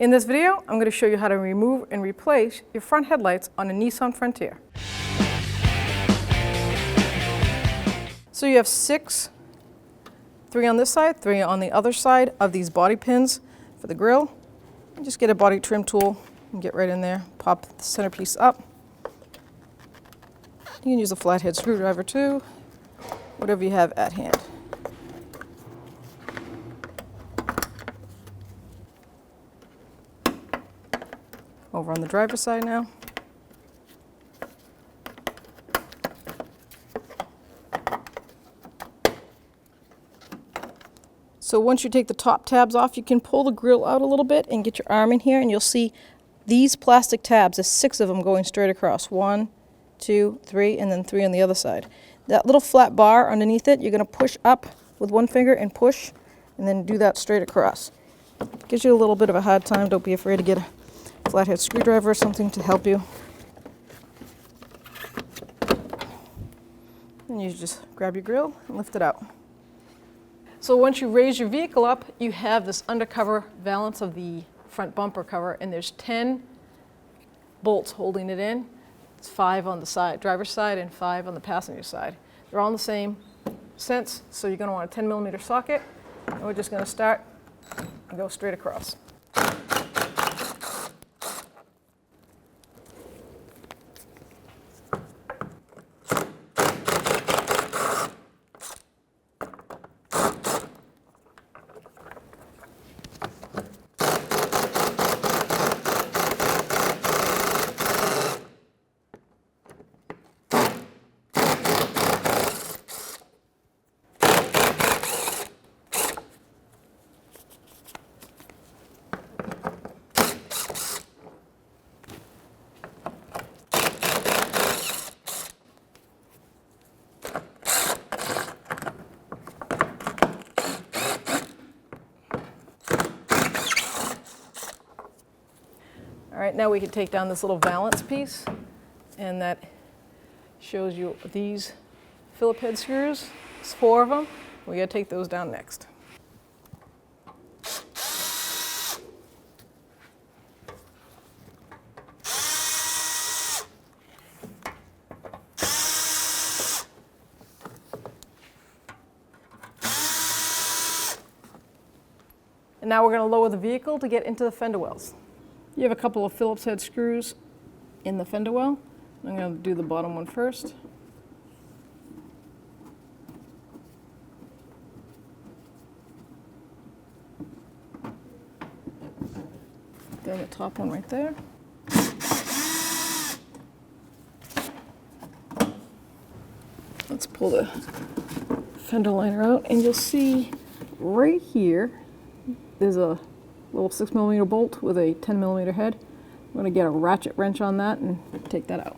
In this video, I'm going to show you how to remove and replace your front headlights on a Nissan Frontier. So you have 6, 3 on this side, 3 on the other side of these body pins for the grille. And just get a body trim tool and get right in there, pop the centerpiece up. You can use a flathead screwdriver too, whatever you have at hand. Over on the driver's side now. So once you take the top tabs off, you can pull the grill out a little bit and get your arm in here, and you'll see these plastic tabs. There's 6 of them going straight across. 1, 2, 3, and then 3 on the other side. That little flat bar underneath it, you're going to push up with one finger and push, and then do that straight across. Gives you a little bit of a hard time. Don't be afraid to get a flathead screwdriver or something to help you. And you just grab your grill and lift it out. So once you raise your vehicle up, you have this undercover valance of the front bumper cover, and there's 10 bolts holding it in. It's 5 on the side, driver's side, and 5 on the passenger side. They're all in the same sense, so you're going to want a 10mm socket, and we're just going to start and go straight across. All right, now we can take down this little valance piece, and that shows you these Phillip head screws. There's 4 of them. We got to take those down next. And now we're going to lower the vehicle to get into the fender wells. You have a couple of Phillips head screws in the fender well. I'm going to do the bottom one first. Then the top one right there. Let's pull the fender liner out, and you'll see right here there's a little 6mm bolt with a 10mm head. I'm going to get a ratchet wrench on that and take that out.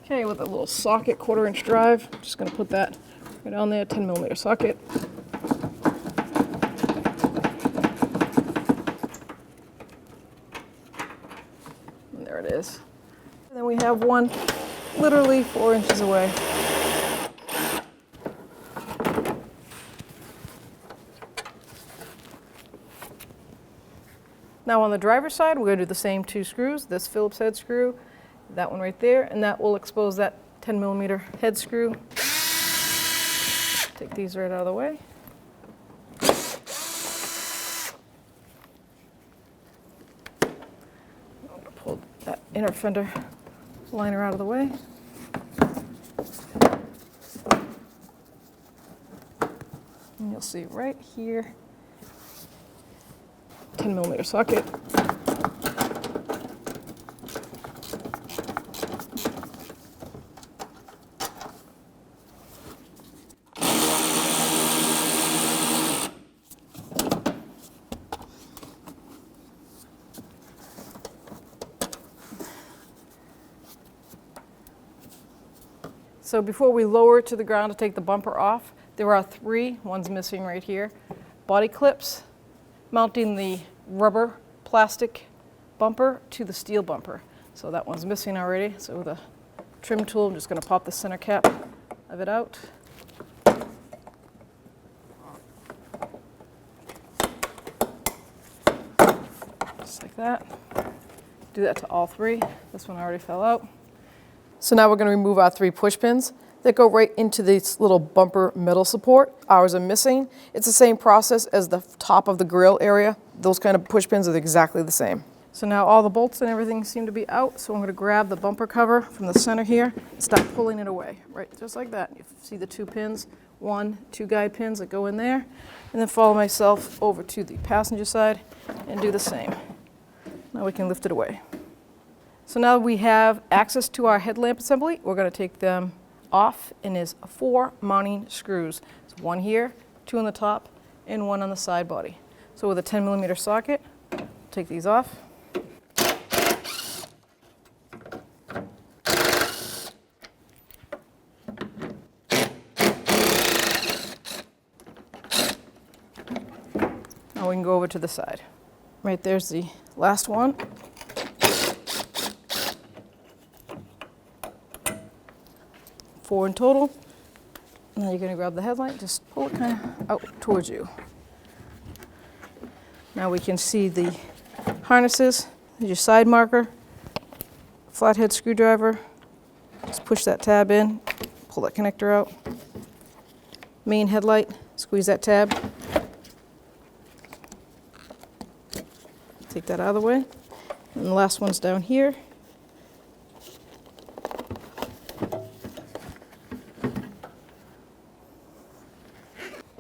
Okay, with a little socket, 1/4" drive, I'm just going to put that right on there, 10mm socket. And there it is. And then we have one literally 4 inches away. Now on the driver's side, we're going to do the same 2 screws, this Phillips head screw, that one right there, and that will expose that 10mm head screw. Take these right out of the way. Pull that inner fender liner out of the way. And you'll see right here, 10mm socket. So before we lower it to the ground to take the bumper off, there are 3, one's missing right here, body clips mounting the rubber plastic bumper to the steel bumper. So that one's missing already. So with a trim tool, I'm just going to pop the center cap of it out. Just like like that. Do that to all three. This one already fell out. So now we're going to remove our 3 push pins that go right into this little bumper metal support. Ours are missing. It's the same process as the top of the grill area. Those kind of push pins are exactly the same. So now all the bolts and everything seem to be out, so I'm going to grab the bumper cover from the center here and start pulling it away, right, just like that. You see the 2 pins, 2 guide pins that go in there, and then follow myself over to the passenger side and do the same. Now we can lift it away. So now we have access to our headlamp assembly. We're going to take them off, and there's 4 mounting screws. So 1 here, 2 on the top, and 1 on the side body. So with a 10mm socket, take these off. Now we can go over to the side. Right there's the last one. Four in total. And then you're going to grab the headlight, just pull it kind of out towards you. Now we can see the harnesses. There's your side marker, flathead screwdriver. Just push that tab in, pull that connector out. Main headlight, squeeze that tab. Take that out of the way. And the last one's down here.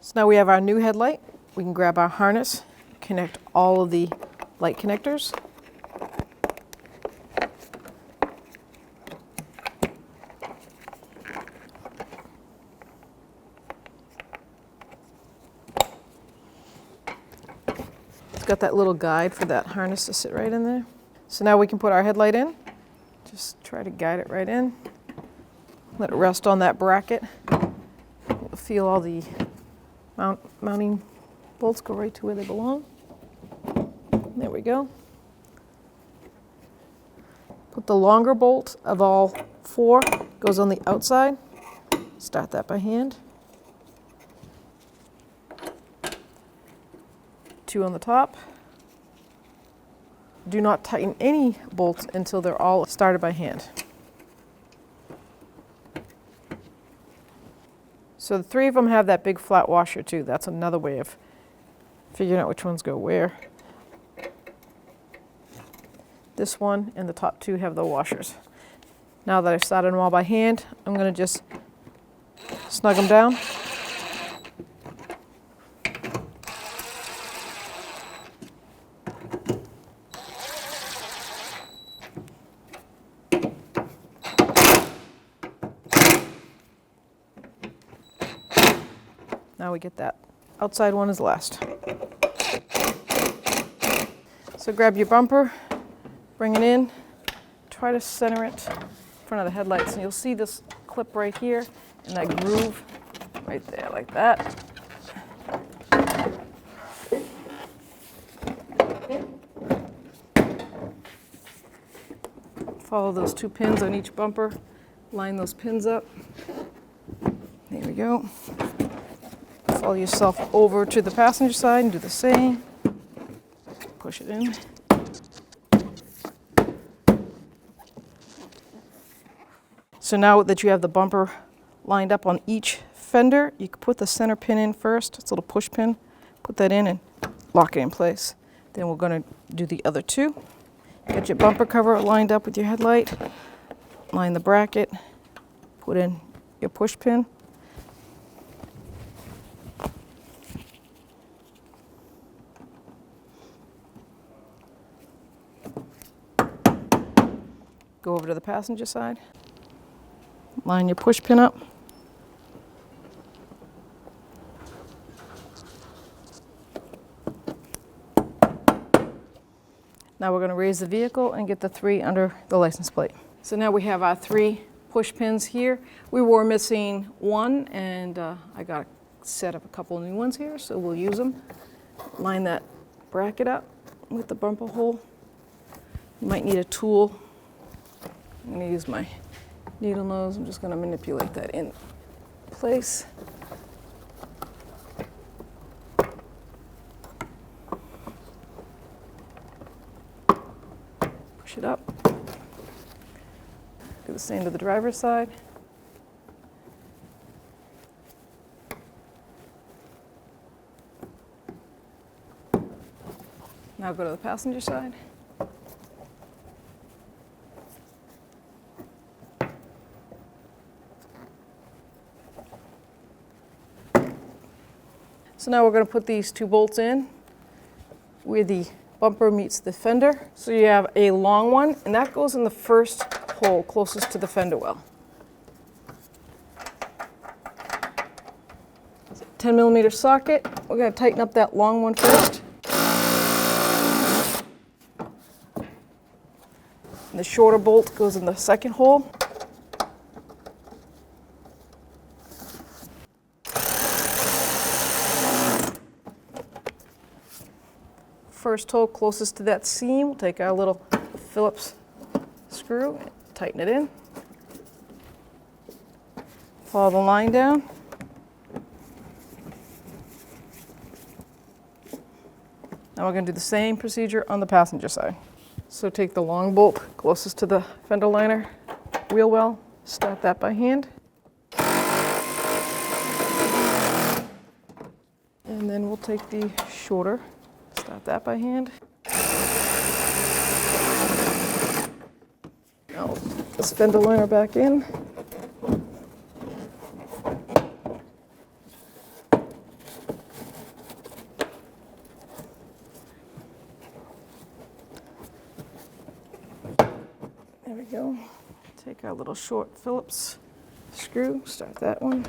So now we have our new headlight. We can grab our harness, connect all of the light connectors. It's got that little guide for that harness to sit right in there. So now we can put our headlight in. Just try to guide it right in. Let it rest on that bracket. Feel all the mounting bolts go right to where they belong. There we go. Put the longer bolt of all 4 goes on the outside. Start that by hand. 2 on the top. Do not tighten any bolts until they're all started by hand. So the 3 of them have that big flat washer too. That's another way of figuring out which ones go where. This one and the top 2 have the washers. Now that I've started them all by hand, I'm going to just snug them down. Now we get that outside one is last. So grab your bumper, bring it in, try to center it in front of the headlights, and you'll see this clip right here and that groove right there, like that. Follow those 2 pins on each bumper, line those pins up. There we go. Follow yourself over to the passenger side and do the same. Push it in. So now that you have the bumper lined up on each fender, you can put the center pin in first. It's a little push pin. Put that in and lock it in place. Then we're going to do the other 2. Get your bumper cover lined up with your headlight. Line the bracket. Put in your push pin. Go over to the passenger side. Line your push pin up. Now we're going to raise the vehicle and get the 3 under the license plate. So now we have our 3 push pins here. We were missing 1, and I got to set up a couple new ones here, so we'll use them. Line that bracket up with the bumper hole. You might need a tool. I'm going to use my needle nose. I'm just going to manipulate that in place. Push it up. Do the same to the driver's side. Now go to the passenger side. So now we're going to put these 2 bolts in where the bumper meets the fender. So you have a long one, and that goes in the first hole closest to the fender well. 10mm socket. We're going to tighten up that long one first. And the shorter bolt goes in the second hole. First hole closest to that seam, we'll take our little Phillips screw, tighten it in. Follow the line down. Now we're going to do the same procedure on the passenger side. So take the long bolt closest to the fender liner wheel well, start that by hand. And then we'll take the shorter, start that by hand. Now put this fender liner back in. There we go. Take our little short Phillips screw, start that one.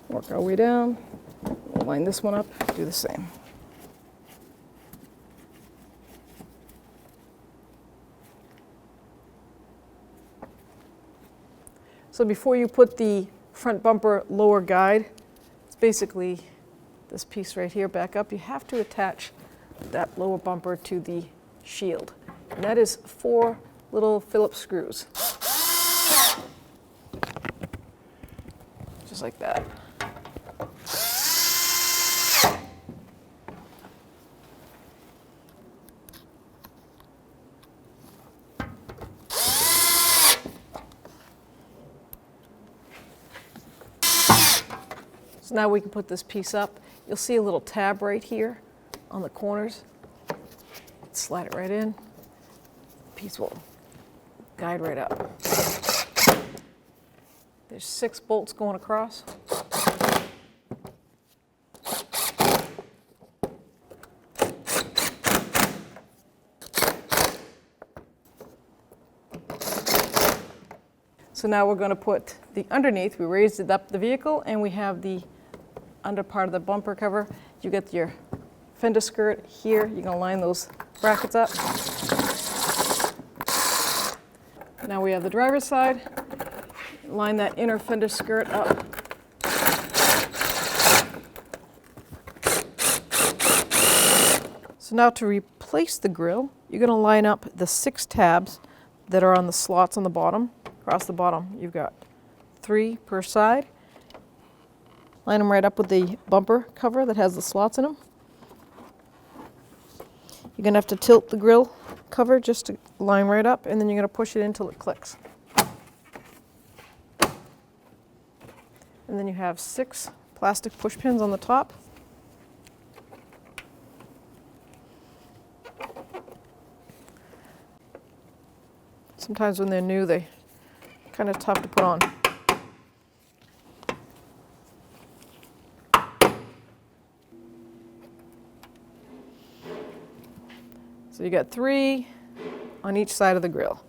Work our way down, we'll line this one up, do the same. So before you put the front bumper lower guide, it's basically this piece right here back up, you have to attach that lower bumper to the shield. And that is 4 little Phillips screws. Just like that. So now we can put this piece up. You'll see a little tab right here on the corners. Slide it right in. The piece will guide right up. There's 6 bolts going across. So now we're going to put the underneath. We raised it up the vehicle, and we have the under part of the bumper cover. You get your fender skirt here. You're going to line those brackets up. Now we have the driver's side. Line that inner fender skirt up. So now to replace the grille, you're going to line up the 6 tabs that are on the slots on the bottom. Across the bottom, you've got 3 per side. Line them right up with the bumper cover that has the slots in them. You're going to have to tilt the grille cover just to line right up, and then you're going to push it in until it clicks. And then you have 6 plastic push pins on the top. Sometimes when they're new, they're kind of tough to put on. So you got 3 on each side of the grille.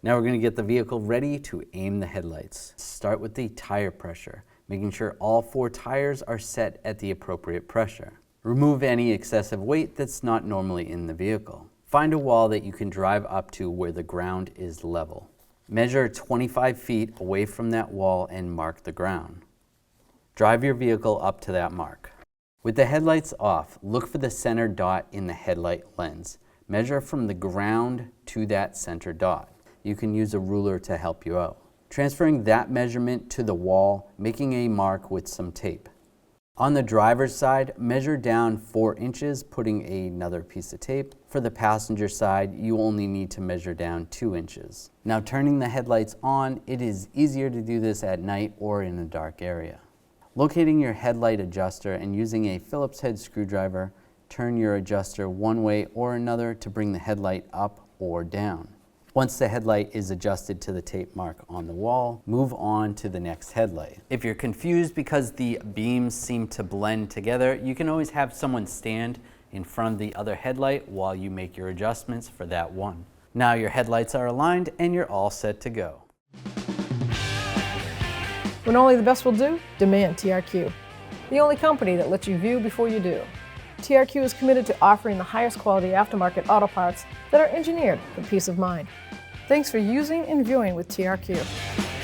Now we're going to get the vehicle ready to aim the headlights. Start with the tire pressure, making sure all 4 tires are set at the appropriate pressure. Remove any excessive weight that's not normally in the vehicle. Find a wall that you can drive up to where the ground is level. Measure 25 feet away from that wall and mark the ground. Drive your vehicle up to that mark. With the headlights off, look for the center dot in the headlight lens. Measure from the ground to that center dot. You can use a ruler to help you out. Transferring that measurement to the wall, making a mark with some tape. On the driver's side, measure down 4 inches, putting another piece of tape. For the passenger side, you only need to measure down 2 inches. Now turning the headlights on, it is easier to do this at night or in a dark area. Locating your headlight adjuster and using a Phillips head screwdriver, turn your adjuster one way or another to bring the headlight up or down. Once the headlight is adjusted to the tape mark on the wall, move on to the next headlight. If you're confused because the beams seem to blend together, you can always have someone stand in front of the other headlight while you make your adjustments for that one. Now your headlights are aligned and you're all set to go. When only the best will do, demand TRQ. The only company that lets you view before you do. TRQ is committed to offering the highest quality aftermarket auto parts that are engineered for peace of mind. Thanks for using and viewing with TRQ.